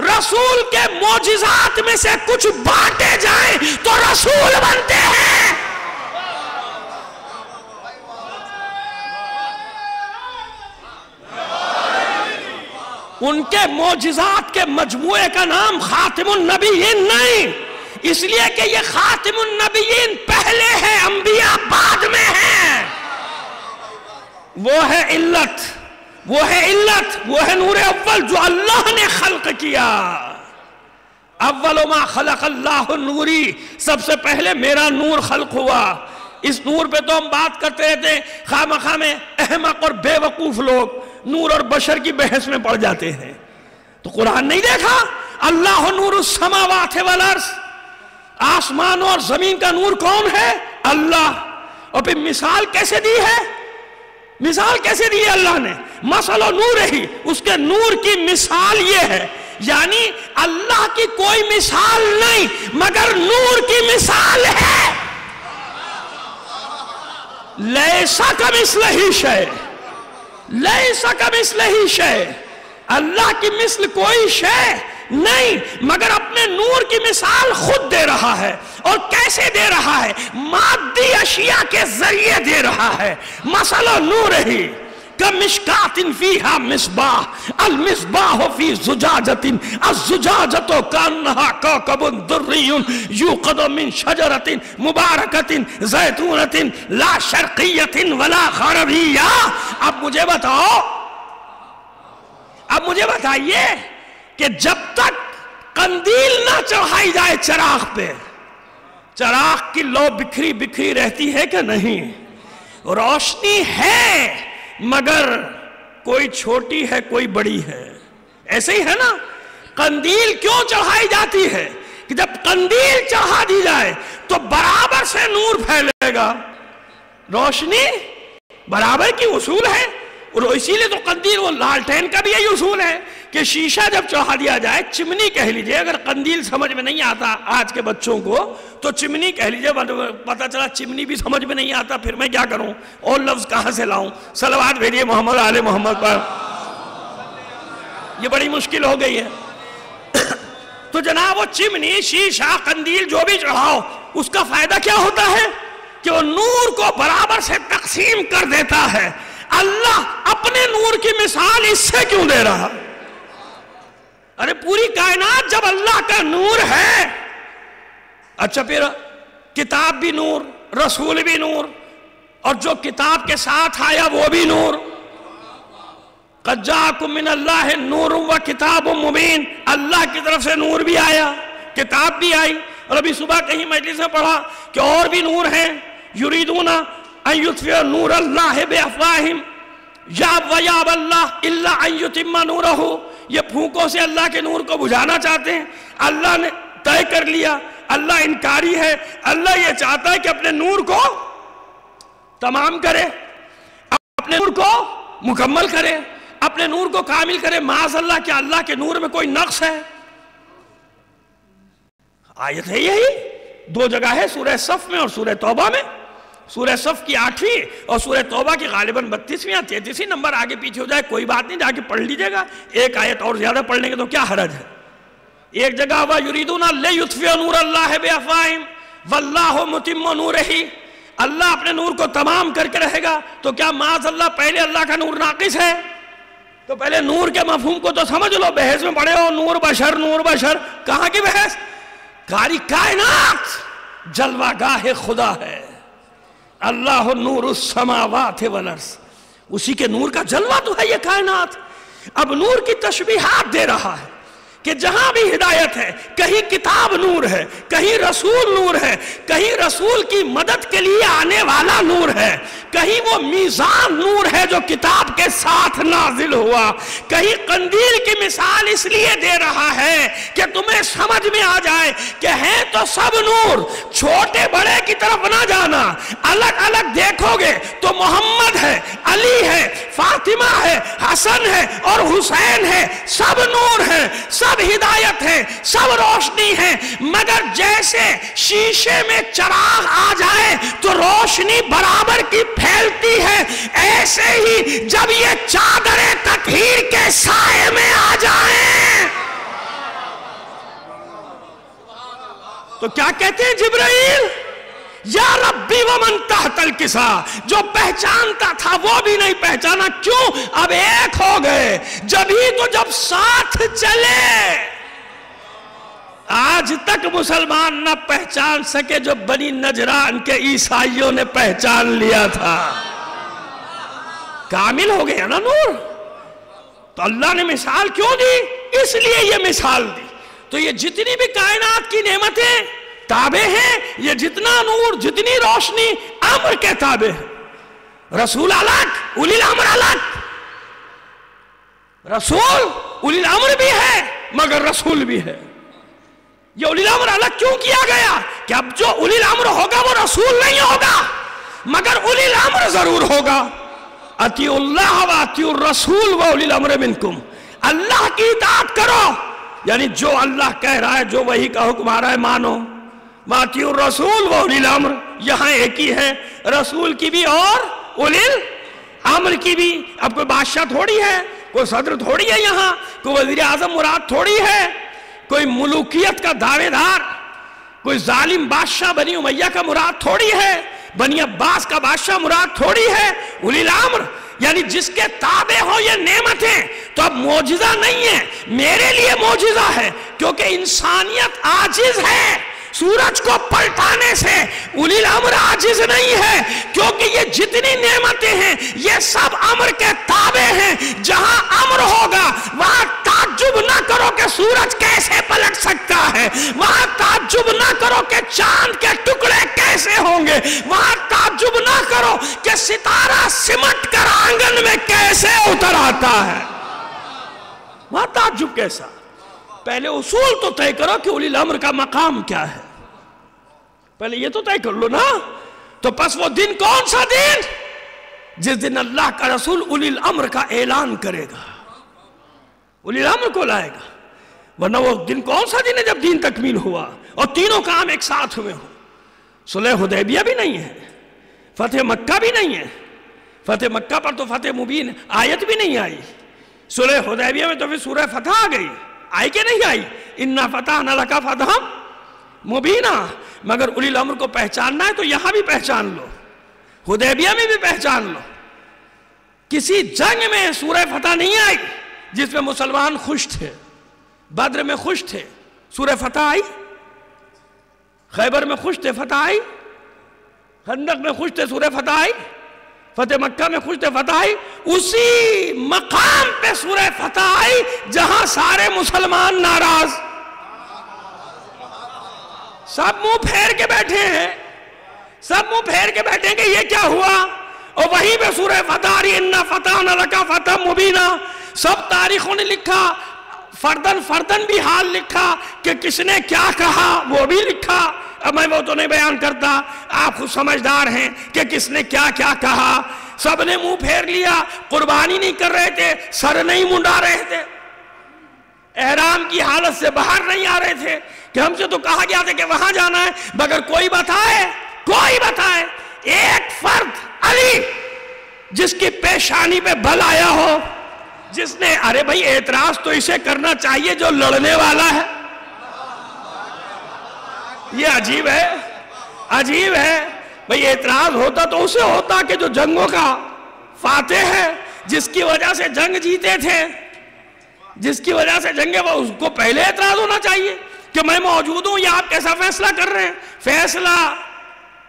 رسول کے معجزات میں سے کچھ بانٹے جائیں تو رسول بنتے ہیں. ان کے معجزات کے مجموعے کا نام خاتم النبیین نہیں، اس لیے کہ یہ خاتم النبیین پہلے ہے، انبیاء بعد میں ہیں. وہ ہے علت، وہ ہے نور اول جو اللہ نے خلق کیا. اول ما خلق اللہ نوری، سب سے پہلے میرا نور خلق ہوا. اس نور پہ تو ہم بات کرتے رہتے، خواہ مخواہ میں احمق اور بے وقوف لوگ نور اور بشر کی بحث میں پڑ جاتے ہیں. تو قرآن نہیں دیکھا؟ اللہ نور السماوات والارض، آسمانوں اور زمین کا نور کون ہے؟ اللہ. اور پھر مثال کیسے دی ہے؟ مثال کیسے دی ہے اللہ نے؟ مثل نور ہی، اس کے نور کی مثال یہ ہے، یعنی اللہ کی کوئی مثال نہیں مگر نور کی مثال ہے. لیسا کمثلہ شیء، لیسا کمثلہ شیء، اللہ کی مثل کوئی شے نہیں مگر اپنے نور کی مثال خود دے رہا ہے. اور کیسے دے رہا ہے؟ مادی اشیاء کے ذریعے دے رہا ہے. مثل نور ہی کمشکات فیہا مصباح، المصباح فی زجاجۃ، الزجاجۃ کانہا کوکب دری یوقد من شجرۃ مبارکۃ زیتونۃ لا شرقیۃ ولا غربیہ. اب مجھے بتائیے کہ جب تک قندیل نہ چڑھائی جائے چراغ پہ، چراغ کی لو بکھری بکھری رہتی ہے کہ نہیں؟ روشنی ہے مگر کوئی چھوٹی ہے کوئی بڑی ہے. ایسے ہی ہے نا؟ قندیل کیوں چڑھائی جاتی ہے کہ جب قندیل چڑھا دی جائے تو برابر سے نور پھیلے گا. روشنی برابر کی اصول ہے، اور اسی لیے تو قندیل، وہ لالٹین کا بھی یہی اصول ہے کہ شیشہ جب چڑھا دیا جائے، چمنی کہہ لیجئے، اگر قندیل سمجھ میں نہیں آتا آج کے بچوں کو تو چمنی کہہ لیجئے. پتہ چلا چمنی بھی سمجھ میں نہیں آتا، پھر میں کیا کروں؟ اور لفظ کہاں سے لاؤں؟ صلوات بھیجئے محمد آل محمد پر. یہ بڑی مشکل ہو گئی ہے. تو جناب وہ چمنی، شیشہ، قندیل جو بھی چڑھاؤ، اس کا فائدہ کیا ہوتا ہے کہ وہ نور کو برابر سے تقسیم کر دیتا ہے. اللہ اپنے نور کی مثال اس سے کیوں دے رہا؟ ارے پوری کائنات جب اللہ کا نور ہے، اچھا پھر کتاب بھی نور، رسول بھی نور، اور جو کتاب کے ساتھ آیا وہ بھی نور. قد جاءکم من اللہ نور و کتاب مبین، اللہ کی طرف سے نور بھی آیا، کتاب بھی آئی. اور ابھی صبح کہیں مجلس میں پڑھا کہ اور بھی نور ہیں. یریدون ان یطفئوا نور اللہ بافواہہم یابا اللہ الا ان یتم نورہ. یہ پھونکوں سے اللہ کے نور کو بجھانا چاہتے ہیں. اللہ نے طے کر لیا، اللہ انکاری ہے. اللہ یہ چاہتا ہے کہ اپنے نور کو تمام کرے، اپنے نور کو مکمل کرے، اپنے نور کو کامل کرے. معاذ اللہ کہ اللہ کے نور میں کوئی نقص ہے. آیت ہے یہی، دو جگہ ہے، سورہ صف میں اور سورہ توبہ میں. سورہ صف کی 8ویں اور سورہ توبہ کی غالباً 32ویں یا 33ویں نمبر آگے پیچھے ہو جائے کوئی بات نہیں، جا کے پڑھ لیجئے گا. ایک آیت اور زیادہ پڑھ لیں گے تو کیا حرج ہے. ایک جگہ ہوا یریدون لیطفئوا نور اللہ بافواہہم واللہ متم نورہ. اللہ اپنے نور کو تمام کر کے رہے گا. تو کیا معاذ اللہ پہلے اللہ کا نور ناقص ہے؟ تو پہلے نور کے مفہوم کو تو سمجھ لو. بحث میں پڑے ہو نور بشر نور بشر، کہاں کی بحث؟ ساری کائنات جلوہ گاہ خدا ہے. اللہ نور السماوات والارض، اسی کے نور کا جلوہ تو ہے یہ کائنات. اب نور کی تشبیہات دے رہا ہے کہ جہاں بھی ہدایت ہے، کہیں کتاب نور ہے، کہیں رسول نور ہے، کہیں رسول کی مدد کے لیے آنے والا نور ہے، کہیں وہ میزان نور ہے جو کتاب کے ساتھ نازل ہوا، کہیں قندیل کی مثال اس لیے دے رہا ہے کہ تمہیں سمجھ میں آ جائے کہ ہیں تو سب نور، چھوٹے بڑے کی طرف نہ جانا. الگ الگ دیکھو گے تو محمد ہے، علی ہے، فاطمہ ہے، حسن ہے اور حسین ہے، سب نور ہیں، سب ہدایت ہے، سب روشنی ہے. مگر جیسے شیشے میں چراغ آ جائے تو روشنی برابر کی پھیلتی ہے، ایسے ہی جب یہ چادر تطہیر کے سائے میں آ جائیں تو کیا کہتے ہیں جبرائیل؟ یا ربی ومن تحت الکسا، جو پہچانتا تھا وہ بھی نہیں پہچانا، کیوں؟ اب ایک ہو گئے، جبھی تو جب ساتھ چلے۔ آج تک مسلمان نہ پہچان سکے جو بنی نجران کے عیسائیوں نے پہچان لیا تھا۔ کامل ہو گیا نا نور۔ تو اللہ نے مثال کیوں دی؟ اس لیے یہ مثال دی۔ تو یہ جتنی بھی کائنات کی نعمتیں تابع ہیں، یہ جتنا نور، جتنی روشنی امر کے تابع ہے۔ رسول الگ، اولی الامر الگ۔ رسول اولی الامر بھی ہے مگر رسول بھی ہے۔ یہ اولی الامر الگ کیوں کیا گیا؟ کہ اب جو اولی الامر ہوگا وہ رسول نہیں ہوگا مگر اولی الامر ضرور ہوگا۔ اطیعوا اللہ و اطیعوا الرسول و اولی الامر منکم، اللہ کی اطاعت کرو، یعنی جو اللہ کہہ رہا ہے، جو وحی کا حکم آ رہا ہے مانو۔ اطیعوا الرسول و اولی الامر، یہاں ایک ہی ہے، رسول کی بھی اور اولی الامر کی بھی۔ اب کوئی بادشاہ تھوڑی ہے، کوئی صدر تھوڑی ہے، یہاں کوئی وزیر اعظم مراد تھوڑی ہے، کوئی ملوکیت کا دعوے دار، کوئی ظالم بادشاہ بنی امیہ کا مراد تھوڑی ہے، بنی عباس کا بادشاہ مراد تھوڑی ہے۔ اولی الامر یعنی جس کے تابع ہو یہ نعمتیں، تو اب معجزہ نہیں ہے، میرے لیے معجزہ ہے، کیونکہ انسانیت عاجز ہے سورج کو پلٹانے سے۔ اولی الامر عاجز نہیں ہے، کیونکہ یہ جتنی نعمتیں ہیں یہ سب امر کے تابع ہیں۔ جہاں امر ہوگا وہاں تعجب نہ کرو کہ سورج کیسے پلٹ سکتا ہے، وہاں تعجب نہ کرو کہ چاند کے ٹکڑے کیسے ہوں گے، وہاں تعجب نہ کرو کہ ستارہ سمٹ کر آنگن میں کیسے اتر آتا ہے، وہاں تعجب کیسا؟ پہلے اصول تو طے کرو کہ اولی الامر کا مقام کیا ہے، پہلے یہ تو طے کر لو نا۔ تو پس وہ دن کون سا دن؟ جس دن اللہ کا رسول اولی الامر کا اعلان کرے گا، اولی الامر کو لائے گا۔ ورنہ وہ دن کون سا دن ہے جب دین تکمیل ہوا اور تینوں کام ایک ساتھ ہوئے ہوں۔ صلح حدیبیہ بھی نہیں ہے، فتح مکہ بھی نہیں ہے، فتح مکہ پر تو فتح مبین آیت بھی نہیں آئی، صلح حدیبیہ میں تو پھر سورہ فتح آ گئی، آئی کہ نہیں آئی؟ اِنَّا فَتَحْنَا لَكَ فَتْحًا مُبِينًا۔ مگر اولی الامر کو پہچاننا ہے تو یہاں بھی پہچان لو، حدیبیہ میں بھی پہچان لو۔ کسی جنگ میں سورہ فتح نہیں آئی جس میں مسلمان خوش تھے، بدر میں خوش تھے، سورہ فتح آئی؟ خیبر میں خوش تھے، فتح آئی؟ خندق میں خوش تھے، سورہ فتح آئی؟ فتح مکہ میں خوش تھے، فتح آئی؟ اسی مقام پہ سورہ فتح آئی جہاں سارے مسلمان ناراض، سب منہ پھیر کے بیٹھے ہیں، سب منہ پھیر کے بیٹھے ہیں کہ یہ کیا ہوا، اور وہیں پہ سورہ فتح آئی، اِنَّا فَتَحْنَا لَكَ فَتْحًا مُبِينًا۔ سب تاریخوں نے لکھا، فردن فردن بھی حال لکھا کہ کس نے کیا کہا، وہ بھی لکھا۔ اب میں وہ تو نہیں بیان کرتا، آپ خود سمجھدار ہیں کہ کس نے کیا کیا کہا۔ سب نے منہ پھیر لیا، قربانی نہیں کر رہے تھے، سر نہیں منڈا رہے تھے، احرام کی حالت سے باہر نہیں آ رہے تھے کہ ہم سے تو کہا گیا تھا کہ وہاں جانا ہے، مگر کوئی بتائے ایک فرد علی جس کی پیشانی پہ بل آیا ہو، جس نے ارے بھائی اعتراض تو اسے کرنا چاہیے جو لڑنے والا ہے۔ یہ عجیب ہے بھئی اعتراض ہوتا تو اسے ہوتا کہ جو جنگوں کا فاتح ہے، جس کی وجہ سے جنگ جیتے تھے، جس کی وجہ سے جنگیں، وہ اس کو پہلے اعتراض ہونا چاہیے کہ میں موجود ہوں، یا آپ کیسا فیصلہ کر رہے ہیں۔ فیصلہ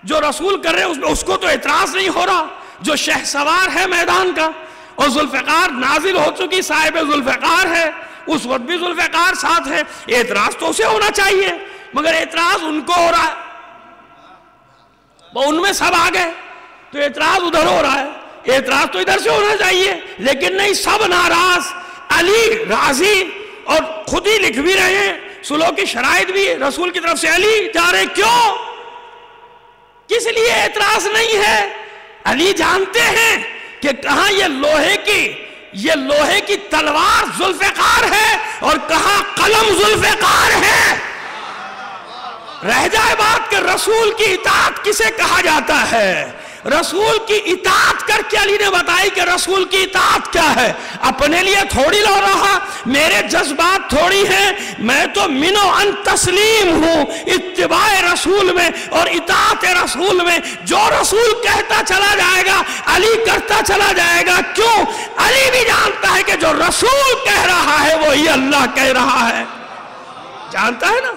جو رسول کر رہے ہیں اس کو تو اعتراض نہیں ہو رہا، جو شہ سوار ہے میدان کا، اور ذوالفقار نازل ہو چکی، صاحب ذوالفقار ہے، اس وقت بھی ذوالفقار ساتھ ہے، اعتراض تو اسے ہونا چاہیے، مگر اعتراض ان کو ہو رہا ہے، وہ ان میں سب آ گئے تو اعتراض ادھر ہو رہا ہے، اعتراض تو ادھر سے ہونا چاہیے، لیکن نہیں، سب ناراض۔ علی راضی، اور خود ہی لکھ بھی رہے ہیں، صلح کی شرائط بھی رسول کی طرف سے علی جا رہے، کیوں؟ کس لیے اعتراض نہیں ہے؟ علی جانتے ہیں کہ کہاں یہ لوہے کی تلوار ذوالفقار ہے اور کہاں قلم ذوالفقار ہے۔ رہ جائے بات کہ رسول کی اطاعت کسے کہا جاتا ہے، رسول کی اطاعت کر کے علی نے بتائی کہ رسول کی اطاعت کیا ہے۔ اپنے لیے تھوڑی لڑ رہا، میرے جذبات تھوڑی ہیں، میں تو منو ان تسلیم ہوں اتباع رسول میں اور اطاعت رسول میں. جو رسول کہتا چلا جائے گا علی کرتا چلا جائے گا. کیوں؟ علی بھی جانتا ہے کہ جو رسول کہہ رہا ہے وہی اللہ کہہ رہا ہے. جانتا ہے نا؟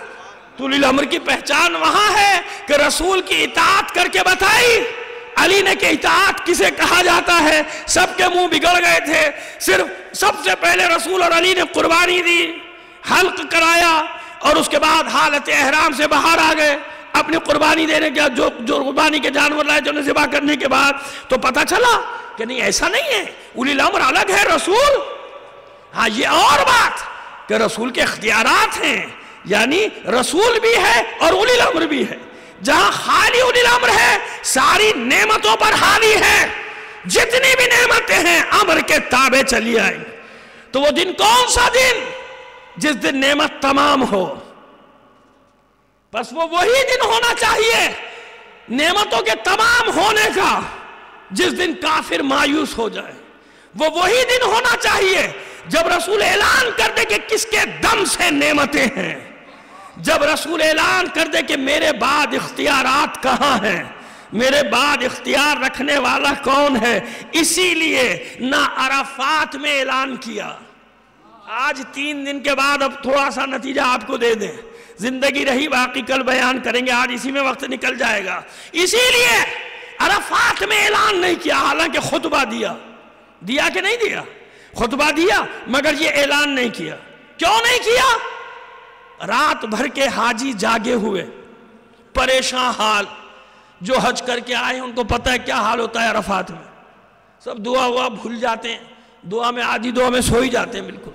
اولی الامر کی پہچان وہاں ہے کہ رسول کی اطاعت کر کے بتائی. علی نے کہ اطاعت کسے کہا جاتا ہے؟ سب کے منہ بگڑ گئے تھے. صرف سب سے پہلے رسول اور علی نے قربانی دی, حلق کرایا, اور اس کے بعد حالت احرام سے باہر آ گئے اپنی قربانی دینے کے. جو قربانی کے جانور لائے جو نے ذبح کرنے کے بعد تو پتہ چلا کہ نہیں ایسا نہیں ہے, اولی الامر الگ ہے رسول. ہاں یہ اور بات کہ رسول کے اختیارات ہیں, یعنی رسول بھی ہے اور اولی الامر بھی ہے. جہاں خالی اولی الامر ہے ساری نعمتوں پر حاوی ہے. جتنی بھی نعمتیں ہیں امر کے تابع چلی آئیں. تو وہ دن کون سا دن؟ جس دن نعمت تمام ہو. بس وہ وہی دن ہونا چاہیے نعمتوں کے تمام ہونے کا جس دن کافر مایوس ہو جائے. وہ وہی دن ہونا چاہیے جب رسول اعلان کر دے کہ کس کے دم سے نعمتیں ہیں. جب رسول اعلان کر دے کہ میرے بعد اختیارات کہاں ہیں, میرے بعد اختیار رکھنے والا کون ہے. اسی لیے نہ عرفات میں اعلان کیا. آج 3 دن کے بعد اب تھوڑا سا نتیجہ آپ کو دے دیں, زندگی رہی باقی کل بیان کریں گے, آج اسی میں وقت نکل جائے گا. اسی لیے عرفات میں اعلان نہیں کیا, حالانکہ خطبہ دیا کہ نہیں دیا؟ خطبہ دیا, مگر یہ اعلان نہیں کیا. کیوں نہیں کیا؟ رات بھر کے حاجی جاگے ہوئے, پریشان حال. جو حج کر کے آئے ہیں ان کو پتہ ہے کیا حال ہوتا ہے عرفات میں. سب دعا بھول جاتے ہیں, دعا میں آدھی دعا میں سو ہی جاتے ہیں بالکل.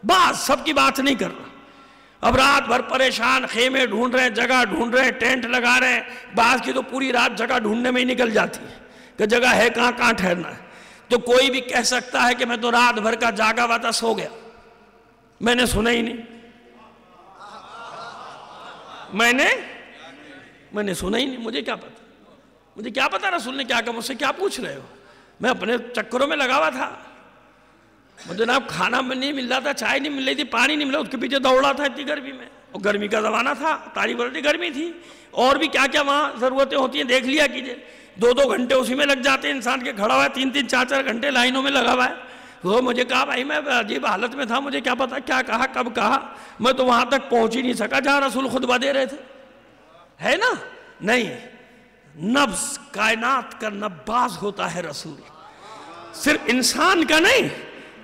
بعض سب کی بات نہیں کر رہا. اب رات بھر پریشان, خیمے ڈھونڈ رہے ہیں, جگہ ڈھونڈ رہے ہیں, ٹینٹ لگا رہے ہیں. بعض کی تو پوری رات جگہ ڈھونڈنے میں ہی نکل جاتی ہے کہ جگہ ہے کہاں ٹھہرنا ہے. تو کوئی بھی کہہ سکتا ہے کہ میں تو رات بھر کا جاگا ہوا تھا, سو گیا, میں نے سنا ہی نہیں, میں نے سنا ہی نہیں. مجھے کیا پتا رسول نے کیا کہا. مجھ سے کیا پوچھ رہے ہو؟ میں اپنے چکروں میں لگا ہوا تھا. مجھے جناب کھانا نہیں مل رہا تھا, چائے نہیں مل رہی تھی, پانی نہیں ملا, اس کے پیچھے دوڑا تھا اتنی گرمی میں. اور گرمی کا زمانہ تھا, تاریخ بڑی گرمی تھی, اور بھی کیا کیا وہاں ضرورتیں ہوتی ہیں دیکھ لیا کیجئے. 2 گھنٹے اسی میں لگ جاتے ہیں انسان کے, کھڑا ہوا ہے 3 4 گھنٹے لائنوں میں لگا ہوا ہے. تو مجھے کہا بھائی میں عجیب حالت میں تھا, مجھے کیا پتا کیا کہا کب کہا. میں تو وہاں تک پہنچ ہی نہیں سکا جہاں رسول خطبہ دے رہے تھے. ہے نا؟ نہیں, نبض کائنات کا نباز ہوتا ہے رسول. صرف انسان کا نہیں,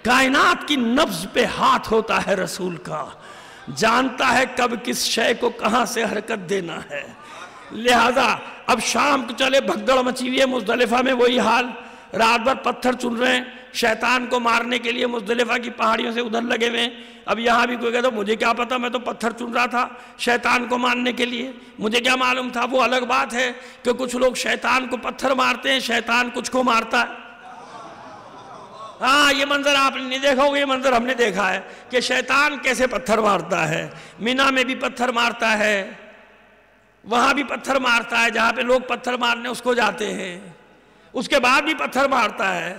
کائنات کی نبض پہ ہاتھ ہوتا ہے رسول کا. جانتا ہے کب کس شے کو کہاں سے حرکت دینا ہے. لہذا اب شام کو چلے, بھگدڑ مچی ہوئی ہے مزدلفہ میں, وہی حال. رات بھر پتھر چن رہے ہیں شیطان کو مارنے کے لیے, مزدلفہ کی پہاڑیوں سے ادھر لگے ہوئے. اب یہاں بھی کوئی کہتا مجھے کیا پتا, میں تو پتھر چن رہا تھا شیطان کو مارنے کے لیے, مجھے کیا معلوم تھا. وہ الگ بات ہے کہ کچھ لوگ شیطان کو پتھر مارتے ہیں, شیطان کچھ کو مارتا ہے. ہاں یہ منظر آپ نے نہیں دیکھا ہوگا, یہ منظر ہم نے دیکھا ہے کہ شیطان کیسے پتھر مارتا ہے. مینا میں بھی پتھر مارتا ہے, وہاں بھی پتھر مارتا ہے, جہاں پہ لوگ پتھر مارنے اس کو جاتے ہیں, اس کے بعد بھی پتھر مارتا ہے.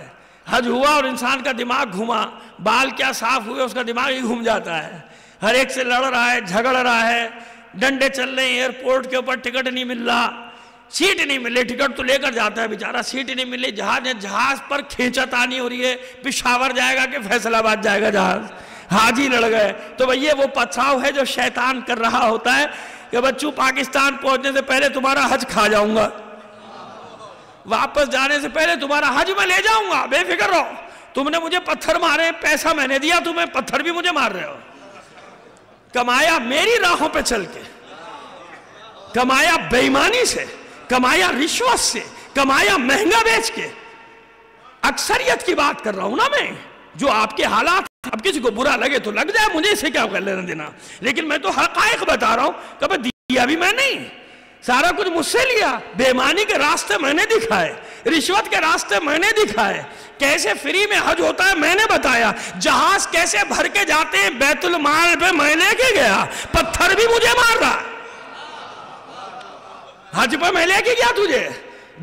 حج ہوا اور انسان کا دماغ گھوما, بال کیا صاف ہوئے اس کا دماغ ہی گھوم جاتا ہے. ہر ایک سے لڑ رہا ہے, جھگڑ رہا ہے, ڈنڈے چل رہے ہیں, ایئرپورٹ کے اوپر ٹکٹ نہیں مل رہا, سیٹ نہیں ملے, ٹکٹ تو لے کر جاتا ہے بیچارہ, سیٹ نہیں ملی, جہاز پر کھینچا تانی ہو رہی ہے, پشاور جائے گا کہ فیصل آباد جائے گا جہاز, حاجی لڑ گئے. تو بھئی یہ وہ پتھراؤ ہے جو شیطان کر رہا ہوتا ہے کہ بچوں پاکستان پہنچنے سے پہلے تمہارا حج کھا جاؤں گا, واپس جانے سے پہلے تمہارا حج میں لے جاؤں گا, بے فکر رہو. تم نے مجھے پتھر مارے, پیسہ میں نے دیا تمہیں, پتھر بھی مجھے مار رہے ہو. کمایا میری راہوں پہ چل کے, کمایا بے ایمانی سے, کمایا رشوت سے, کمایا مہنگا بیچ کے. اکثریت کی بات کر رہا ہوں نا میں, جو آپ کے حالات. اب کسی کو برا لگے تو لگ جائے, مجھے اسے کیا کر لینا دینا, لیکن میں تو حقائق بتا رہا ہوں کہ بھئی دیا بھی میں نہیں, سارا کچھ مجھ سے لیا. بے ایمانی کے راستے میں نے دکھائے, رشوت کے راستے میں نے دکھائے, کیسے فری میں حج ہوتا ہے میں نے بتایا, جہاز کیسے بھر کے جاتے ہیں بیت المال پہ میں لے کے گیا, پتھر بھی مجھے مار رہا. حج پہ میں لے کے گیا تجھے,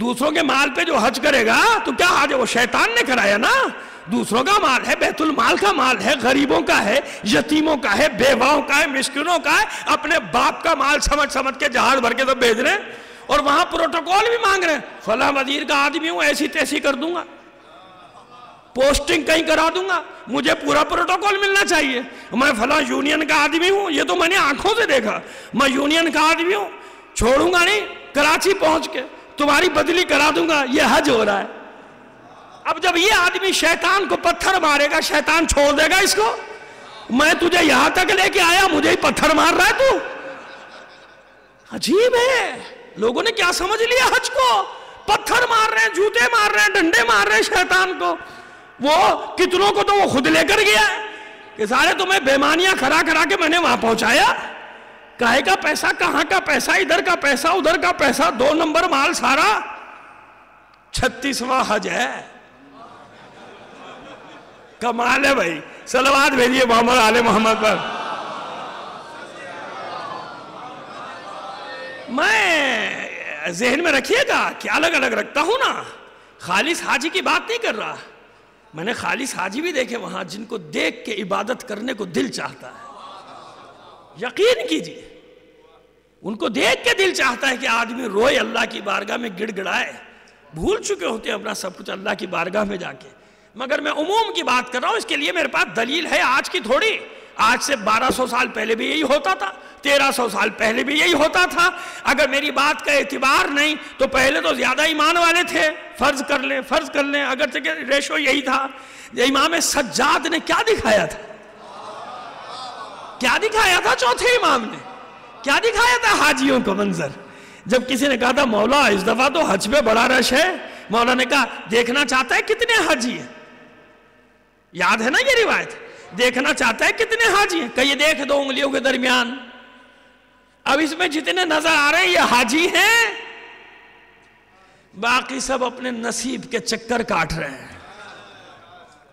دوسروں کے مال پہ جو حج کرے گا تو کیا حج ہے, وہ شیطان نے کرایا نا, دوسروں کا مال ہے، بیت المال کا مال ہے، غریبوں کا ہے، یتیموں کا ہے، بیواؤں کا ہے، مسکینوں کا ہے، اپنے باپ کا مال سمجھ کے جہاز بھر کے تو بھیج رہے ہیں، اور وہاں پروٹوکول بھی مانگ رہے ہیں، فلاں وزیر کا آدمی ہوں، ایسی تیسی کر دوں گا، پوسٹنگ کہیں کرا دوں گا، مجھے پورا پروٹوکول ملنا چاہیے، میں فلاں یونین کا آدمی ہوں، یہ تو میں نے آنکھوں سے دیکھا، میں یونین کا آدمی ہوں، چھوڑوں گا نہیں، کراچی پہنچ کے تمہاری بدلی کرا دوں گا، یہ حج ہو رہا ہے۔ اب جب یہ آدمی شیطان کو پتھر مارے گا، شیطان چھوڑ دے گا اس کو؟ میں تجھے یہاں تک لے کے آیا، مجھے ہی پتھر مار رہا ہے تو؟ عجیب ہے، لوگوں نے کیا سمجھ لیا حج کو؟ پتھر مار رہے ہیں، جوتے مار رہے ہیں، ڈنڈے مار رہے ہیں شیطان کو۔ وہ کتنوں کو تو وہ خود لے کر گیا ہے کہ سارے تمہیں بیمانیاں کھڑا کے میں نے وہاں پہنچایا، کہے کا پیسہ، کہاں کا پیسہ، ادھر کا پیسہ، ادھر کا پیسہ، 2 نمبر مال سارا۔ 36واں حج ہے، کمال ہے بھائی، صلوات بھیجیے محمد آل محمد پر۔ میں ذہن میں رکھیے گا کہ الگ الگ رکھتا ہوں نا، خالص حاجی کی بات نہیں کر رہا، میں نے خالص حاجی بھی دیکھے وہاں جن کو دیکھ کے عبادت کرنے کو دل چاہتا ہے، یقین کیجئے ان کو دیکھ کے دل چاہتا ہے کہ آدمی روئے اللہ کی بارگاہ میں، گڑ گڑائے، بھول چکے ہوتے ہیں اپنا سب کچھ اللہ کی بارگاہ میں جا کے۔ مگر میں عموم کی بات کر رہا ہوں، اس کے لیے میرے پاس دلیل ہے، آج کی تھوڑی، آج سے 1200 سال پہلے بھی یہی ہوتا تھا، 1300 سال پہلے بھی یہی ہوتا تھا۔ اگر میری بات کا اعتبار نہیں تو پہلے تو زیادہ ایمان والے تھے، فرض کر لیں، اگرچہ کہ ریشو یہی تھا۔ امام سجاد نے کیا دکھایا تھا؟ کیا دکھایا تھا چوتھے امام نے؟ کیا دکھایا تھا حاجیوں کو منظر؟ جب کسی نے کہا تھا مولا اس دفعہ تو حج پہ بڑا رش ہے، مولا نے کہا دیکھنا چاہتا ہے کتنے حاجی ہیں؟ یاد ہے نا یہ روایت؟ دیکھنا چاہتا ہے کتنے حاجی ہیں؟ کہ یہ دیکھ 2 انگلیوں کے درمیان، اب اس میں جتنے نظر آ رہے ہیں یہ حاجی ہیں، باقی سب اپنے نصیب کے چکر کاٹ رہے ہیں۔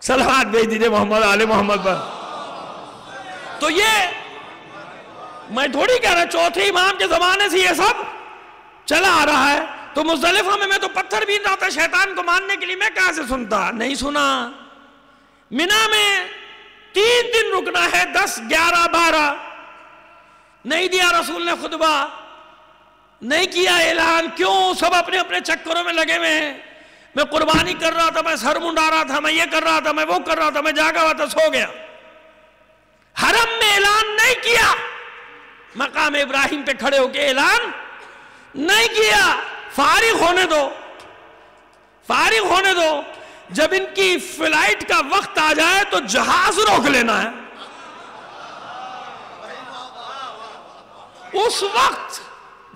صلوات بھیج دیجئے محمد آل محمد پر۔ تو یہ میں تھوڑی کہہ رہا، چوتھے امام کے زمانے سے یہ سب چلا آ رہا ہے۔ تو مزدلفہ میں تو پتھر بھی جاتا شیطان کو ماننے کے لیے، میں کہاں سے سنتا؟ نہیں سنا۔ منی میں 3 دن رکنا ہے، 10، 11، 12، نہیں دیا رسول نے خطبہ، نہیں کیا اعلان، کیوں؟ سب اپنے اپنے چکروں میں لگے ہوئے ہیں۔ میں قربانی کر رہا تھا، میں سر منڈا رہا تھا، میں یہ کر رہا تھا، میں وہ کر رہا تھا، میں جاگا ہوا تھا، سو گیا۔ حرم میں اعلان نہیں کیا، مقام ابراہیم پہ کھڑے ہو کے اعلان نہیں کیا۔ فارغ ہونے دو، جب ان کی فلائٹ کا وقت آ جائے تو جہاز روک لینا ہے۔ اس وقت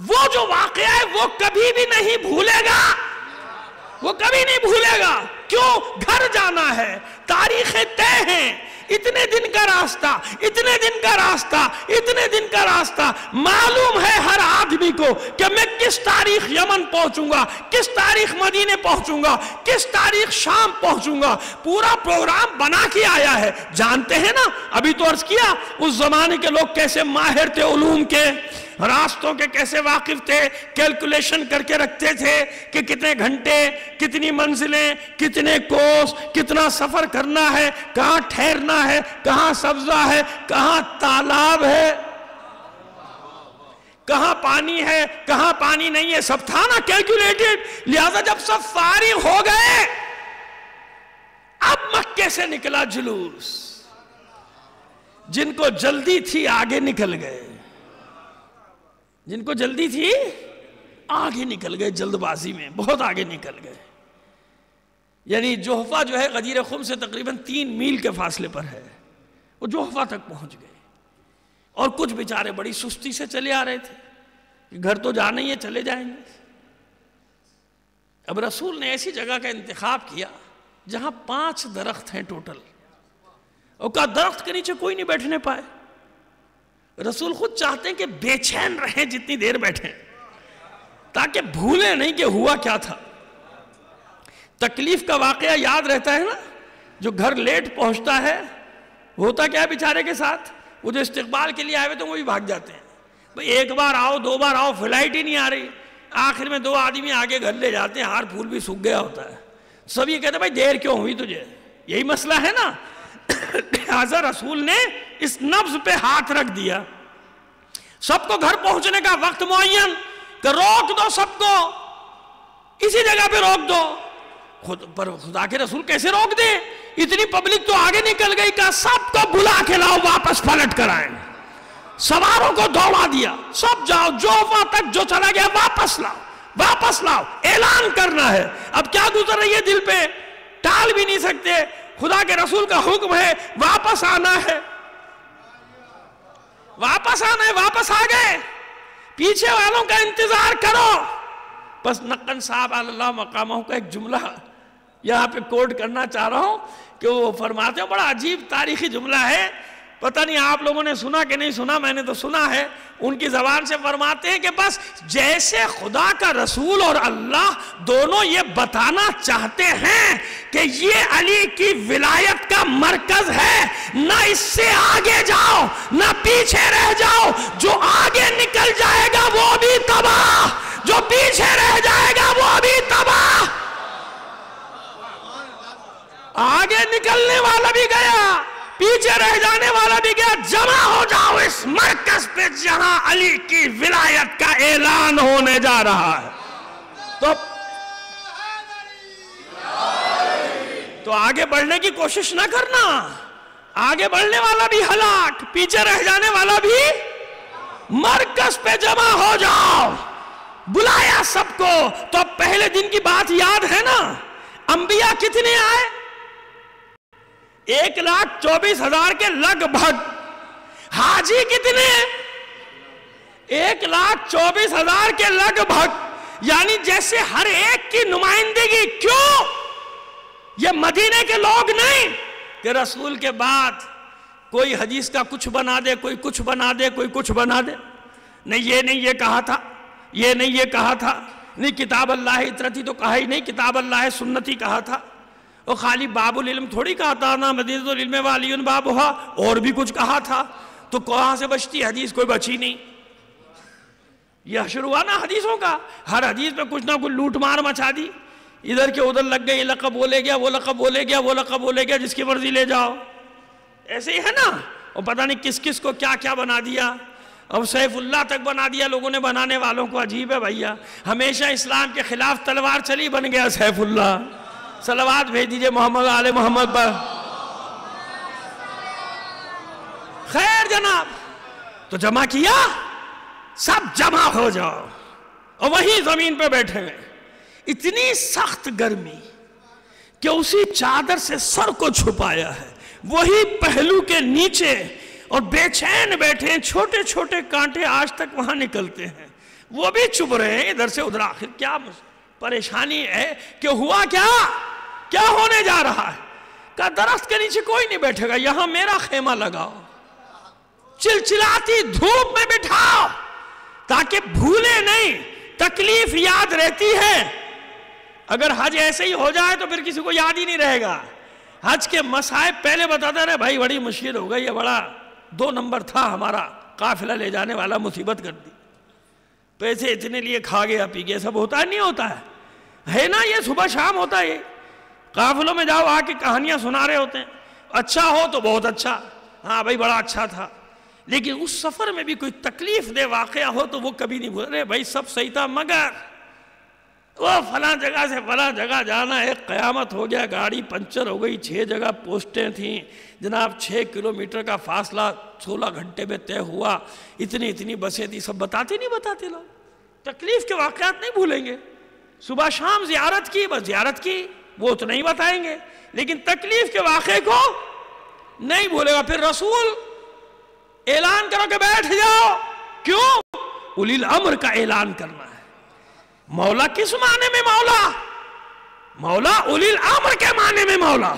وہ جو واقعہ ہے وہ کبھی بھی نہیں بھولے گا، وہ کبھی نہیں بھولے گا۔ کیوں؟ گھر جانا ہے، تاریخیں طے ہیں، اتنے دن کا راستہ، اتنے دن کا راستہ، اتنے دن کا راستہ۔ معلوم ہے ہر آدمی کو کہ میں کس تاریخ یمن پہنچوں گا، کس تاریخ مدینے پہنچوں گا، کس تاریخ شام پہنچوں گا، پورا پروگرام بنا کے آیا ہے۔ جانتے ہیں نا، ابھی تو عرض کیا اس زمانے کے لوگ کیسے ماہر تھے، علوم کے، راستوں کے کیسے واقف تھے، کیلکولیشن کر کے رکھتے تھے کہ کتنے گھنٹے، کتنی منزلیں، کتنے کوس، کتنا سفر کرنا ہے، کہاں ٹھہرنا ہے، کہاں سبزہ ہے، کہاں تالاب ہے، کہاں پانی ہے، کہاں پانی نہیں ہے، سب تھا نا کیلکولیٹڈ۔ لہذا جب سب فارغ ہو گئے، اب مکے سے نکلا جلوس، جن کو جلدی تھی آگے نکل گئے، جن کو جلدی تھی آگے نکل گئے، جلد بازی میں بہت آگے نکل گئے۔ یعنی جوحفہ جو ہے غدیر خم سے تقریباً 3 میل کے فاصلے پر ہے، وہ جوحفہ تک پہنچ گئے، اور کچھ بیچارے بڑی سستی سے چلے آ رہے تھے کہ گھر تو جانا ہی ہے، چلے جائیں گے۔ اب رسول نے ایسی جگہ کا انتخاب کیا جہاں 5 درخت ہیں ٹوٹل، اور کہا درخت کے نیچے کوئی نہیں بیٹھنے پائے۔ رسول خود چاہتے ہیں کہ بے چین رہیں جتنی دیر بیٹھیں، تاکہ بھولیں نہیں کہ ہوا کیا تھا۔ تکلیف کا واقعہ یاد رہتا ہے نا، جو گھر لیٹ پہنچتا ہے ہوتا کیا ہے بیچارے کے ساتھ؟ وہ جو استقبال کے لیے آئے ہوئے تو وہ بھی بھاگ جاتے ہیں، بھئی 1 بار آؤ 2 بار آؤ، فلائٹ ہی نہیں آ رہی۔ آخر میں 2 آدمی آگے گھر لے جاتے ہیں، ہار پھول بھی سوکھ گیا ہوتا ہے، سب یہ کہتے ہیں بھائی دیر کیوں ہوئی تجھے؟ یہی مسئلہ ہے نا. لہذا رسول نے اس نبض پہ ہاتھ رکھ دیا. سب کو گھر پہنچنے کا وقت معین کہ روک دو, سب کو اسی جگہ پہ روک دو. پر خدا کے رسول کیسے روک دے؟ اتنی پبلک تو آگے نکل گئی کہ سب کو بلا کے لاؤ, واپس پلٹ کر آئیں. سواروں کو دوڑا دیا, سب جاؤ, جو وہاں تک جو چلا گیا واپس لاؤ, واپس لاؤ, اعلان کرنا ہے. اب کیا گزر رہی ہے دل پہ, ٹال بھی نہیں سکتے. خدا کے رسول کا حکم ہے واپس آنا ہے, واپس آنا ہے. واپس آ گئے, پیچھے والوں کا انتظار کرو. بس نقن صاحب اللہ مقامہ کا ایک جملہ یہاں پہ کوٹ کرنا چاہ رہا ہوں کہ وہ فرماتے ہیں, بڑا عجیب تاریخی جملہ ہے, پتہ نہیں آپ لوگوں نے سنا کہ نہیں سنا, میں نے تو سنا ہے. ان کی زبان سے فرماتے ہیں کہ بس جیسے خدا کا رسول اور اللہ دونوں یہ بتانا چاہتے ہیں کہ یہ علی کی ولایت کا مرکز ہے, نہ اس سے آگے جاؤ نہ پیچھے رہ جاؤ. جو آگے نکل جائے گا وہ بھی تباہ, جو پیچھے رہ جائے گا وہ بھی تباہ. آگے نکلنے والا بھی گیا, پیچھے رہ جانے والا بھی گیا. جمع ہو جاؤ اس مرکز پہ جہاں علی کی ولایت کا اعلان ہونے جا رہا ہے. تو آگے بڑھنے کی کوشش نہ کرنا. آگے بڑھنے والا بھی ہلاک, پیچھے رہ جانے والا بھی. مرکز پہ جمع ہو جاؤ. بلایا سب کو. تو پہلے دن کی بات یاد ہے نا, انبیاء کتنے آئے؟ 1,24,000 کے لگ بھگ. حاجی کتنے؟ 1,24,000 کے لگ بھگ. یعنی جیسے ہر ایک کی نمائندگی. کیوں؟ یہ مدینے کے لوگ نہیں کہ رسول کے بعد کوئی حدیث کا کچھ بنا دے, کوئی کچھ بنا دے, کوئی کچھ بنا دے. نہیں یہ نہیں یہ کہا تھا, یہ نہیں یہ کہا تھا, نہیں کتاب اللہ اطرتی تو کہا ہی نہیں, کتاب اللہ سنتی کہا تھا. اور خالی باب العلم تھوڑی کہا تھا, نا مدینۃ العلم والی بابھا, اور بھی کچھ کہا تھا. تو کہاں سے بچتی حدیث؟ کوئی بچی نہیں. یہ حشر ہوا نا حدیثوں کا. ہر حدیث میں کچھ نہ کچھ لوٹ مار مچا دی, ادھر کے ادھر لگ گئے. یہ لقب بولے گیا, وہ لقب بولے گیا, وہ لقب بولے گیا, جس کی مرضی لے جاؤ. ایسے ہی ہے نا. اور پتہ نہیں کس کس کو کیا کیا بنا دیا. اب سیف اللہ تک بنا دیا لوگوں نے. بنانے والوں کو عجیب ہے بھیا, ہمیشہ اسلام کے خلاف تلوار چلی, بن گیا سیف اللہ. صلوات بھیج دیجئے محمد آل محمد پر. خیر جناب, تو جمع کیا, سب جمع ہو جاؤ. اور وہی زمین پہ بیٹھے ہوئے. اتنی سخت گرمی کہ اسی چادر سے سر کو چھپایا ہے, وہی پہلو کے نیچے, اور بے چین بیٹھے ہیں. چھوٹے چھوٹے کانٹے آج تک وہاں نکلتے ہیں, وہ بھی چپ رہے ہیں ادھر سے ادھر. آخر کیا پریشانی ہے کہ ہوا کیا ہونے جا رہا ہے؟ کہ درخت کے نیچے کوئی نہیں بیٹھے گا, یہاں میرا خیمہ لگاؤ, چلچلاتی دھوپ میں بٹھاؤ, تاکہ بھولے نہیں. تکلیف یاد رہتی ہے. اگر حج ایسے ہی ہو جائے تو پھر کسی کو یاد ہی نہیں رہے گا. حج کے مصائب پہلے بتاتے رہے, بھائی بڑی مشکل ہو گئی, یہ بڑا 2 نمبر تھا ہمارا, قافلہ لے جانے والا مصیبت کر دی, پیسے اتنے لیے کھا گیا پی گیا. سب ہوتا ہے نہیں ہوتا ہے نا. یہ صبح شام ہوتا ہے. قافلوں میں جاؤ, آ کے کہانیاں سنا رہے ہوتے ہیں. اچھا ہو تو بہت اچھا, ہاں بھائی بڑا اچھا تھا. لیکن اس سفر میں بھی کوئی تکلیف دہ واقعہ ہو تو وہ کبھی نہیں بول رہے, بھائی سب صحیح تھا مگر وہ فلاں جگہ سے فلاں جگہ جانا, ایک قیامت ہو گیا, گاڑی پنچر ہو گئی, 6 جگہ پوسٹیں تھیں جناب, 6 کلومیٹر کا فاصلہ 16 گھنٹے میں طے ہوا, اتنی بسیں تھی. سب بتاتے لوگ. تکلیف کے واقعات نہیں بھولیں گے. صبح شام زیارت کی, بس زیارت کی, وہ تو نہیں بتائیں گے, لیکن تکلیف کے واقعے کو نہیں بھولے گا. پھر رسول اعلان کرو کہ بیٹھ جاؤ. کیوں؟ اولی الامر کا اعلان کرنا ہے. مولا کس معنی میں مولا؟ مولا اولی الامر کے معنی میں مولا.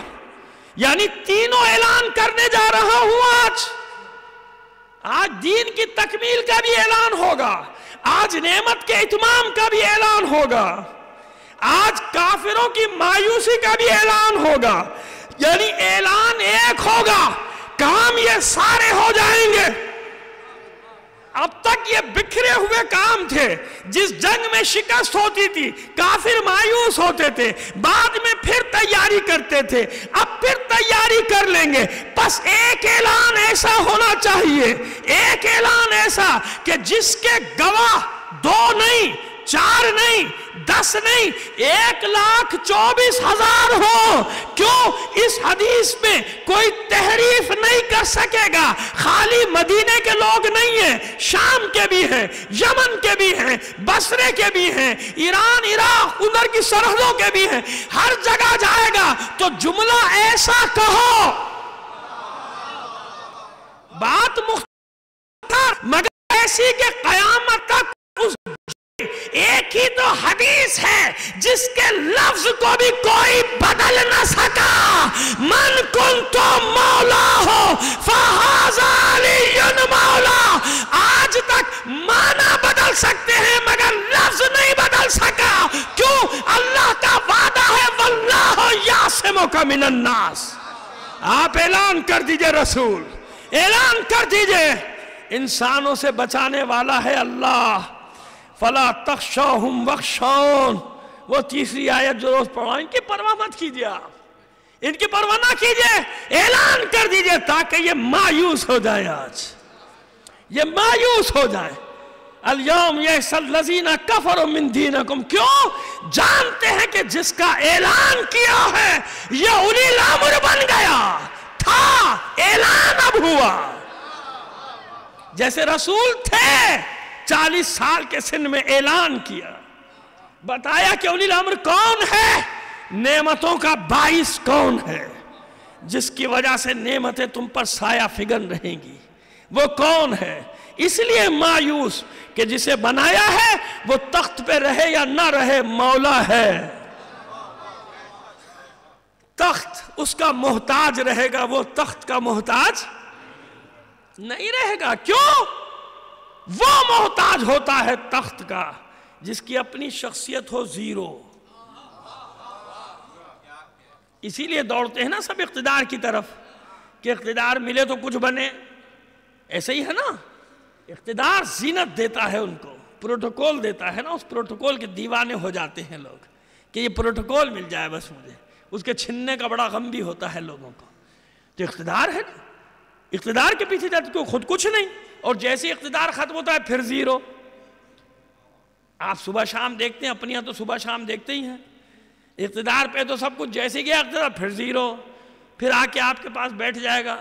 یعنی تینوں اعلان کرنے جا رہا ہوں. آج دین کی تکمیل کا بھی اعلان ہوگا, آج نعمت کے اتمام کا بھی اعلان ہوگا, آج کافروں کی مایوسی کا بھی اعلان ہوگا. یعنی اعلان ایک ہوگا, کام یہ سارے ہو جائیں گے. اب تک یہ بکھرے بگڑے ہوئے کام تھے. جس جنگ میں شکست ہوتی تھی کافر مایوس ہوتے تھے, بعد میں پھر تیاری کرتے تھے, اب پھر تیاری کر لیں گے. بس ایک اعلان ایسا ہونا چاہیے, ایک اعلان ایسا کہ جس کے گواہ 2 نہیں, 4 نہیں, 10 نہیں, 1,24,000 ہو. کیوں؟ اس حدیث میں کوئی تحریف نہیں کر سکے گا. خالی مدینے کے لوگ نہیں ہیں, شام کے بھی ہیں, یمن کے بھی ہیں, بصرے کے بھی ہیں, ایران عراق ادھر کی سرحدوں کے بھی ہیں. ہر جگہ جائے گا تو جملہ ایسا کہو, بات مختلف مگر ایسی کہ قیامت تک اس ایک ہی تو حدیث ہے جس کے لفظ کو بھی کوئی بدل نہ سکا. من کنتو مولا ہو فہذا علی مولا. آج تک معنی بدل سکتے ہیں مگر لفظ نہیں بدل سکا. کیوں؟ اللہ کا وعدہ ہے واللہ یعصمک من الناس. آپ اعلان کر دیجئے, رسول اعلان کر دیجئے, انسانوں سے بچانے والا ہے اللہ. فلا تخشوہم واخشون, وہ تیسری آیت جو روز پڑھا, ان کی پرواہ مت کیجئے, آپ ان کی پرواہ نہ کیجئے, اعلان کر دیجئے تاکہ یہ مایوس ہو جائے. آج یہ مایوس ہو جائے. الیوم یئس الذین کفروا من دینکم. کیوں؟ جانتے ہیں کہ جس کا اعلان کیا ہے یہ اولی الامر بن گیا تھا, اعلان اب ہوا. جیسے رسول تھے 40 سال کے سن میں اعلان کیا, بتایا کہ اولی الامر کون ہے, نعمتوں کا باعث کون ہے, جس کی وجہ سے نعمتیں تم پر سایہ فگن رہیں گی, وہ کون ہے. اس لیے مایوس کہ جسے بنایا ہے وہ تخت پہ رہے یا نہ رہے مولا ہے. تخت اس کا محتاج رہے گا, وہ تخت کا محتاج نہیں رہے گا. کیوں؟ وہ محتاج ہوتا ہے تخت کا جس کی اپنی شخصیت ہو زیرو. اسی لیے دوڑتے ہیں نا سب اقتدار کی طرف کہ اقتدار ملے تو کچھ بنے. ایسے ہی ہے نا, اقتدار زینت دیتا ہے ان کو, پروٹوکول دیتا ہے نا, اس پروٹوکول کے دیوانے ہو جاتے ہیں لوگ کہ یہ پروٹوکول مل جائے بس مجھے. اس کے چھننے کا بڑا غم بھی ہوتا ہے لوگوں کو. تو اقتدار ہے نا, اقتدار کے پیچھے جاتے کیوں, خود کچھ نہیں, اور جیسے اقتدار ختم ہوتا ہے پھر زیرو. آپ صبح شام دیکھتے ہیں, اپنی یہاں تو صبح شام دیکھتے ہی ہیں, اقتدار پہ تو سب کچھ جیسے گیا اقتدار پھر زیرو. پھر آ کے آپ کے پاس بیٹھ جائے گا,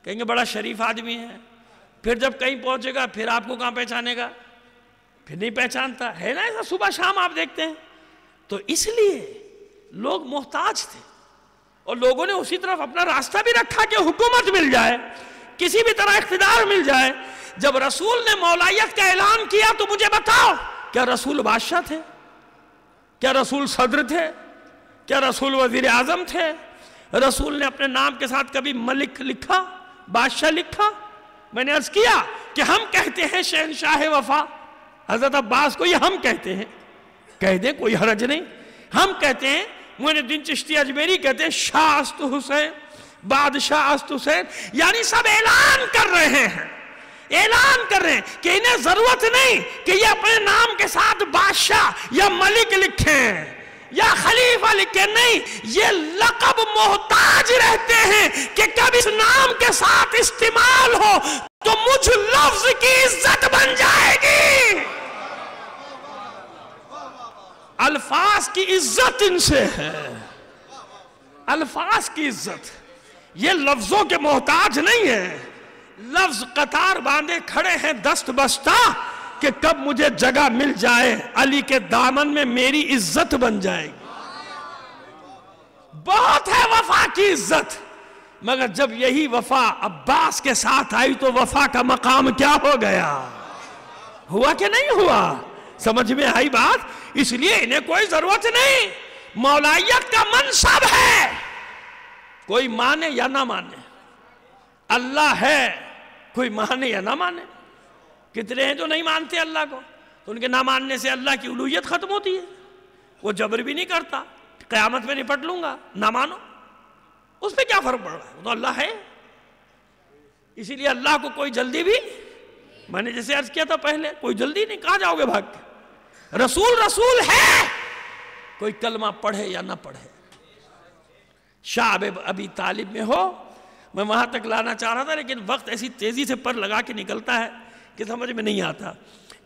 کہیں گے بڑا شریف آدمی ہے. پھر جب کہیں پہنچے گا پھر آپ کو کہاں پہچانے گا, پھر نہیں پہچانتا ہے نا. ایسا صبح شام آپ دیکھتے ہیں. تو اس لیے لوگ محتاج تھے اور لوگوں نے اسی طرف اپنا راستہ بھی رکھا کہ حکومت مل جائے, کسی بھی طرح اقتدار مل جائے. جب رسول نے مولائیت کا اعلان کیا تو مجھے بتاؤ, کیا رسول بادشاہ تھے, کیا رسول صدر تھے, کیا رسول وزیر اعظم تھے؟ رسول نے اپنے نام کے ساتھ کبھی ملک لکھا, بادشاہ لکھا؟ میں نے عرض کیا کہ ہم کہتے ہیں شہنشاہ وفا, حضرت عباس کو یہ ہم کہتے ہیں, کہہ دیں کوئی حرج نہیں. ہم کہتے ہیں, معین الدین چشتی اجمیری کہتے ہیں شاہ است حسین, بادشاہ است حسین. یعنی سب اعلان کر رہے ہیں, اعلان کر رہے ہیں کہ انہیں ضرورت نہیں کہ یہ اپنے نام کے ساتھ بادشاہ یا ملک لکھیں یا خلیفہ لکھیں. نہیں, یہ لقب محتاج رہتے ہیں کہ کب اس نام کے ساتھ استعمال ہو تو مجھ لفظ کی عزت بن جائے گی. الفاظ کی عزت ان سے ہے, الفاظ کی عزت. یہ لفظوں کے محتاج نہیں ہے. لفظ قطار باندھے کھڑے ہیں دست بستہ کہ کب مجھے جگہ مل جائے علی کے دامن میں میری عزت بن جائے گی. بہت ہے وفا کی عزت, مگر جب یہی وفا عباس کے ساتھ آئی تو وفا کا مقام کیا ہو گیا, ہوا کہ نہیں ہوا؟ سمجھ میں آئی بات؟ اس لیے انہیں کوئی ضرورت نہیں, مولائیت کا منصب ہے, کوئی مانے یا نہ مانے. اللہ ہے, کوئی مانے یا نہ مانے. کتنے ہیں جو نہیں مانتے اللہ کو, تو ان کے نہ ماننے سے اللہ کی الوہیت ختم ہوتی ہے. وہ جبر بھی نہیں کرتا, قیامت میں نپٹ لوں گا, نہ مانو, اس پہ کیا فرق پڑ رہا ہے, وہ تو اللہ ہے. اسی لیے اللہ کو کوئی جلدی بھی میں نے جیسے عرض کیا تھا پہلے، کوئی جلدی نہیں، کہاں جاؤ گے بھاگ کے؟ رسول رسول ہے، کوئی کلمہ پڑھے یا نہ پڑھے۔ شعب ابی طالب میں ہو، میں وہاں تک لانا چاہ رہا تھا لیکن وقت ایسی تیزی سے پر لگا کے نکلتا ہے کہ سمجھ میں نہیں آتا،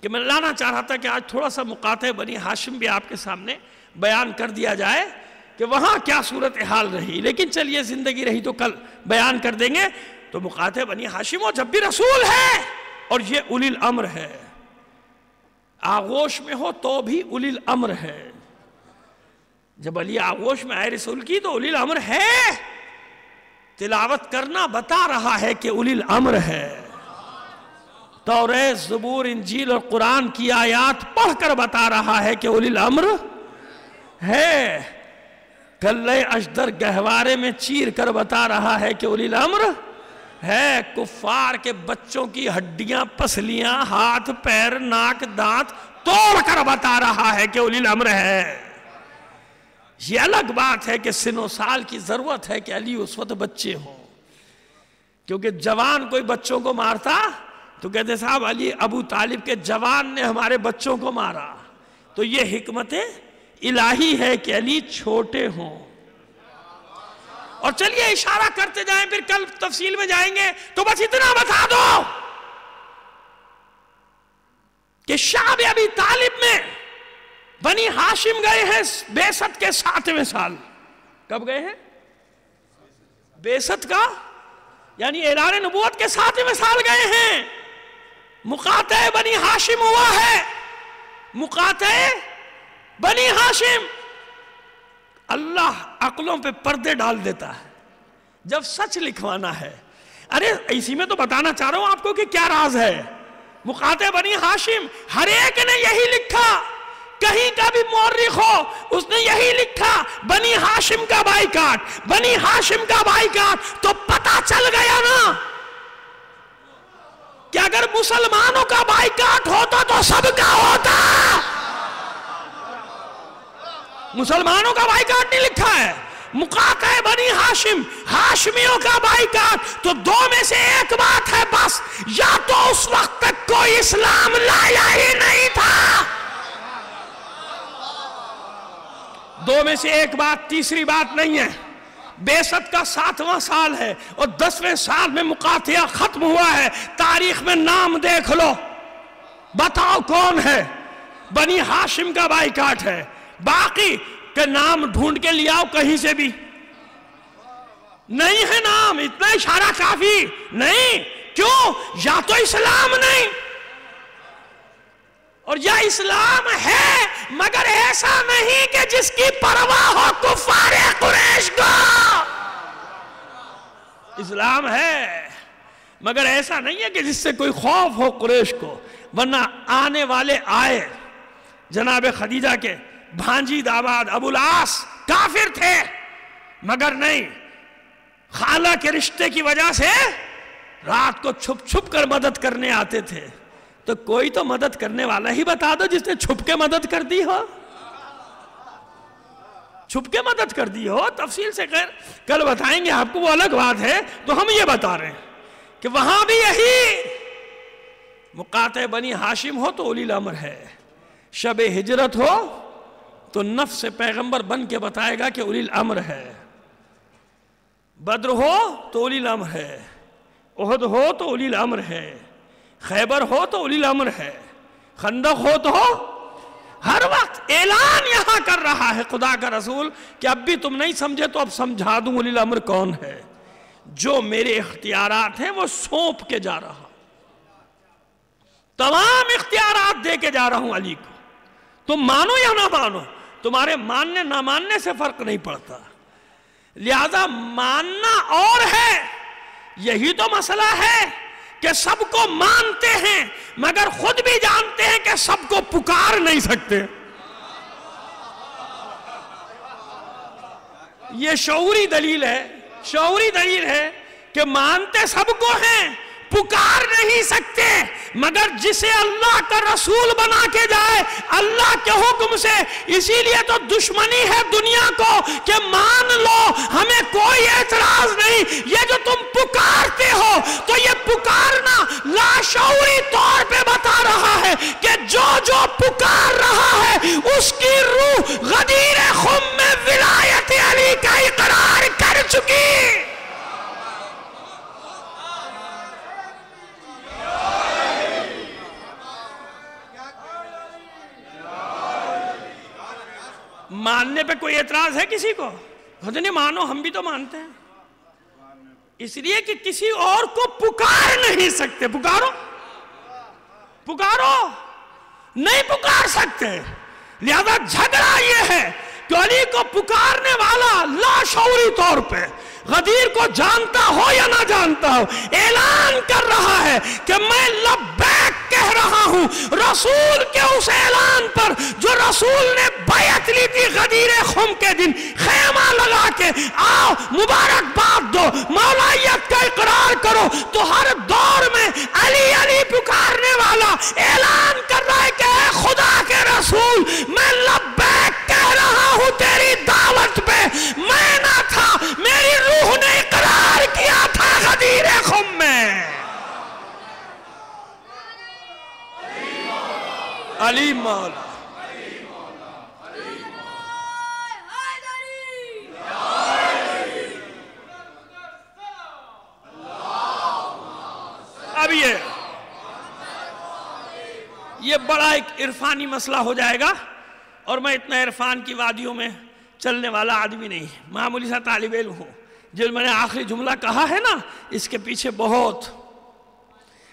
کہ میں لانا چاہ رہا تھا کہ آج تھوڑا سا مقاطع بنی ہاشم بھی آپ کے سامنے بیان کر دیا جائے کہ وہاں کیا صورتحال رہی، لیکن چلیے زندگی رہی تو کل بیان کر دیں گے۔ تو مقاطع بنی ہاشم، جب بھی رسول ہے اور یہ اولی الامر ہے، آغوش میں ہو تو بھی اولی الامر ہے۔ جب علی آغوش میں آئے رسول کی تو اولی الامر ہے، تلاوت کرنا بتا رہا ہے کہ اولی الامر ہے۔ توریت، زبور، انجیل اور قرآن کی آیات پڑھ کر بتا رہا ہے کہ اولی الامر ہے۔ کلے اشدر گہوارے میں چیر کر بتا رہا ہے کہ اولی الامر ہے۔ کفار کے بچوں کی ہڈیاں، پسلیاں، ہاتھ، پیر، ناک، دانت توڑ کر بتا رہا ہے کہ اولی الامر ہے۔ یہ الگ بات ہے کہ سن و سال کی ضرورت ہے کہ علی اس وقت بچے ہوں، کیونکہ جوان کوئی بچوں کو مارتا تو کہتے صاحب علی ابو طالب کے جوان نے ہمارے بچوں کو مارا، تو یہ حکمت الہی ہے کہ علی چھوٹے ہوں۔ اور چلیے اشارہ کرتے جائیں، پھر کل تفصیل میں جائیں گے، تو بس اتنا بتا دو کہ شعب ابی طالب میں بنی ہاشم گئے ہیں بعثت کے 7ویں سال۔ کب گئے ہیں؟ بعثت کا یعنی اعلان نبوت کے 7ویں سال گئے ہیں۔ مقاطع بنی ہاشم ہوا ہے، مقاطع بنی ہاشم۔ اللہ عقلوں پہ پردے ڈال دیتا ہے جب سچ لکھوانا ہے۔ ارے اسی میں تو بتانا چاہ رہا ہوں آپ کو کہ کیا راز ہے۔ مقاطع بنی ہاشم، ہر ایک نے یہی لکھا، کہیں کا بھی مورخ ہو اس نے یہی لکھا، بنی ہاشم کا بائیکاٹ، بنی ہاشم کا بائیکاٹ۔ تو پتہ چل گیا نا کہ اگر مسلمانوں کا بائیکاٹ ہوتا تو سب کا ہوتا۔ مسلمانوں کا بائیکاٹ نہیں لکھا ہے، مقاطع بنی ہاشم، ہاشمیوں کا بائیکاٹ۔ تو دو میں سے ایک بات ہے بس، یا تو اس وقت تک کوئی اسلام لایا ہی نہیں تھا، دو میں سے ایک بات، تیسری بات نہیں ہے۔ بعثت کا 7واں سال ہے اور 10ویں سال میں مقاطعہ ختم ہوا ہے۔ تاریخ میں نام دیکھ لو، بتاؤ کون ہے؟ بنی ہاشم کا بائیکاٹ ہے۔ باقی کہ نام ڈھونڈ کے لے آؤ کہیں سے بھی، نہیں ہے نام، اتنا اشارہ کافی نہیں۔ کیوں؟ یا تو اسلام نہیں، اور یا اسلام ہے مگر ایسا نہیں کہ جس کی پرواہ ہو کفار قریش کو۔ اسلام ہے مگر ایسا نہیں ہے کہ جس سے کوئی خوف ہو قریش کو، ورنہ آنے والے آئے۔ جناب خدیجہ کے بھانجی داماد ابو العاص کافر تھے مگر نہیں، خالہ کے رشتے کی وجہ سے رات کو چھپ چھپ کر مدد کرنے آتے تھے۔ تو کوئی تو مدد کرنے والا ہی بتا دو جس نے چھپ کے مدد کر دی ہو، چھپ کے مدد کر دی ہو۔ تفصیل سے خیر کل بتائیں گے آپ کو، وہ الگ بات ہے۔ تو ہم یہ بتا رہے ہیں کہ وہاں بھی یہی مقاطع بنی ہاشم ہو تو اولی الامر ہے، شب ہجرت ہو تو نفس پیغمبر بن کے بتائے گا کہ اولی الامر ہے، بدر ہو تو اولی الامر ہے، احد ہو تو اولی الامر ہے، خیبر ہو تو اولی الامر ہے، خندق ہو تو ہر وقت اعلان یہاں کر رہا ہے خدا کا رسول کہ اب بھی تم نہیں سمجھے تو اب سمجھا دوں اولی الامر کون ہے۔ جو میرے اختیارات ہیں وہ سونپ کے جا رہا، تمام اختیارات دے کے جا رہا ہوں علی کو، تم مانو یا نہ مانو، تمہارے ماننے نہ ماننے سے فرق نہیں پڑتا۔ لہذا ماننا اور ہے، یہی تو مسئلہ ہے کہ سب کو مانتے ہیں مگر خود بھی جانتے ہیں کہ سب کو پکار نہیں سکتے۔ یہ شعوری دلیل ہے، شعوری دلیل ہے کہ مانتے سب کو ہیں، پکار نہیں سکتے مگر جسے اللہ کا رسول بنا کے جائے اللہ کے حکم سے. اسی لیے تو دشمنی ہے دنیا کو کہ مان لو ہمیں کوئی اعتراض نہیں, یہ جو تم پکارتے ہو تو یہ پکارنا لاشعوری طور پہ بتا رہا ہے کہ جو پکار رہا ہے اس کی روح غدیر خم میں ولایت علی کا اقرار کر چکی. ماننے پہ کوئی اعتراض ہے کسی کو؟ نہیں مانو, ہم بھی تو مانتے ہیں. اس لیے کہ کسی اور کو پکار نہیں سکتے. پکارو پکارو نہیں پکار سکتے. لہذا جھگڑا یہ ہے کہ علی کو پکارنے والا لاشعوری طور پہ غدیر کو جانتا ہو یا نہ جانتا ہو اعلان کر رہا ہے کہ میں لبیک کہہ رہا ہوں رسول کے اس اعلان پر جو رسول نے بیعت لی تھی غدیر خم کے دن. خیمہ لگا کے آؤ مبارکباد دو, مولائیت کا اقرار کرو. تو ہر دور میں علی علی پکارنے والا اعلان کر رہا ہے کہ اے خدا کے رسول میں لبیک کہہ رہا ہوں تیری دعوت پہ. میں نہ تھا, میری روح نے اقرار کیا تھا غدیر خم میں. علی مولا اب یہ بڑا ایک عرفانی مسئلہ ہو جائے گا, اور میں اتنا عرفان کی وادیوں میں چلنے والا آدمی نہیں, معمولی سا طالب علم ہوں. جو میں نے آخری جملہ کہا ہے نا, اس کے پیچھے بہت,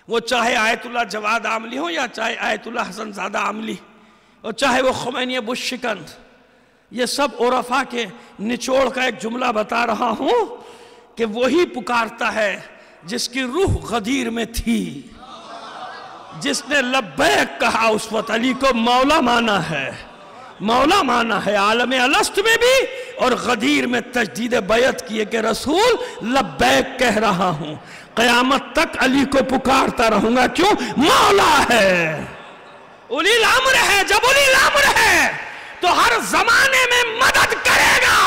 وہ چاہے آیت اللہ جواد عاملی ہو یا چاہے آیت اللہ حسن زادہ عاملی, اور چاہے وہ خمینی بش شکند, یہ سب عرفاء کے نچوڑ کا ایک جملہ بتا رہا ہوں کہ وہی پکارتا ہے جس کی روح غدیر میں تھی, جس نے لبیک کہا اس وقت علی کو مولا مانا ہے. مولا مانا ہے عالم الست میں بھی, اور غدیر میں تجدید بیعت کیے کہ رسول لبیک کہہ رہا ہوں, قیامت تک علی کو پکارتا رہوں گا. کیوں؟ مولا ہے, اولی الامر ہے. جب اولی الامر ہے تو ہر زمانے میں مدد کرے گا.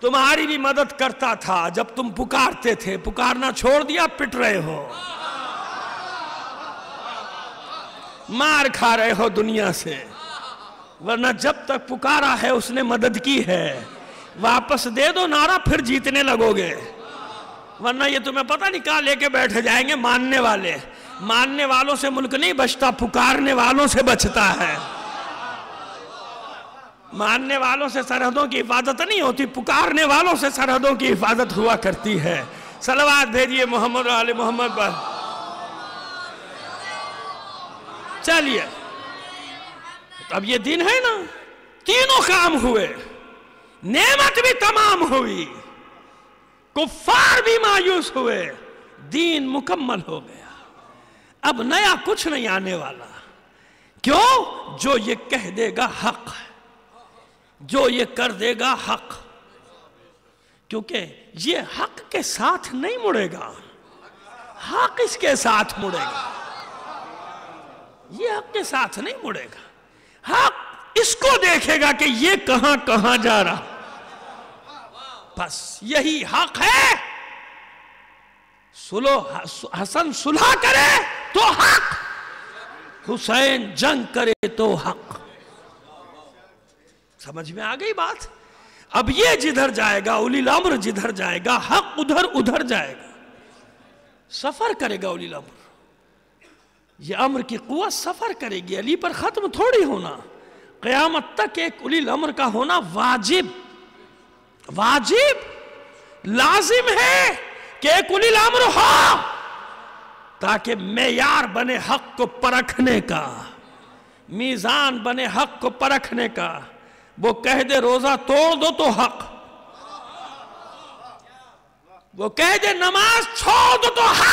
تمہاری بھی مدد کرتا تھا جب تم پکارتے تھے, پکارنا چھوڑ دیا پٹ رہے ہو, مار کھا رہے ہو دنیا سے. ورنہ جب تک پکارا ہے اس نے مدد کی ہے. واپس دے دو نعرہ پھر جیتنے لگو گے, ورنہ یہ تمہیں پتہ نہیں کہاں لے کے بیٹھ جائیں گے ماننے والے. ماننے والوں سے ملک نہیں بچتا, پکارنے والوں سے بچتا ہے. ماننے والوں سے سرحدوں کی حفاظت نہیں ہوتی, پکارنے والوں سے سرحدوں کی حفاظت ہوا کرتی ہے. صلوات بھیجئے محمد و آل محمد پر. چلیے اب یہ دن ہے نا, تینوں کام ہوئے, نعمت بھی تمام ہوئی, کفار بھی مایوس ہوئے, دین مکمل ہو گیا. اب نیا کچھ نہیں آنے والا. کیوں؟ جو یہ کہہ دے گا حق ہے, جو یہ کر دے گا حق, کیونکہ یہ حق کے ساتھ نہیں مڑے گا, حق اس کے ساتھ مڑے گا. یہ حق کے ساتھ نہیں مڑے گا, حق اس کو دیکھے گا کہ یہ کہاں کہاں جا رہا. بس یہی حق ہے. حسن صلح کرے تو حق, حسین جنگ کرے تو حق. سمجھ میں آ گئی بات؟ اب یہ جدھر جائے گا, اولی الامر جدھر جائے گا, حق ادھر جائے گا. سفر کرے گا اولی الامر, یہ امر کی قوت سفر کرے گی. علی پر ختم تھوڑی ہونا, قیامت تک ایک اولی الامر کا ہونا واجب لازم ہے کہ ایک اولی الامر ہو, تاکہ معیار بنے حق کو پرکھنے کا, میزان بنے حق کو پرکھنے کا. وہ کہہ دے روزہ توڑ دو تو حق, وہ کہہ دے نماز چھوڑ دو تو حق.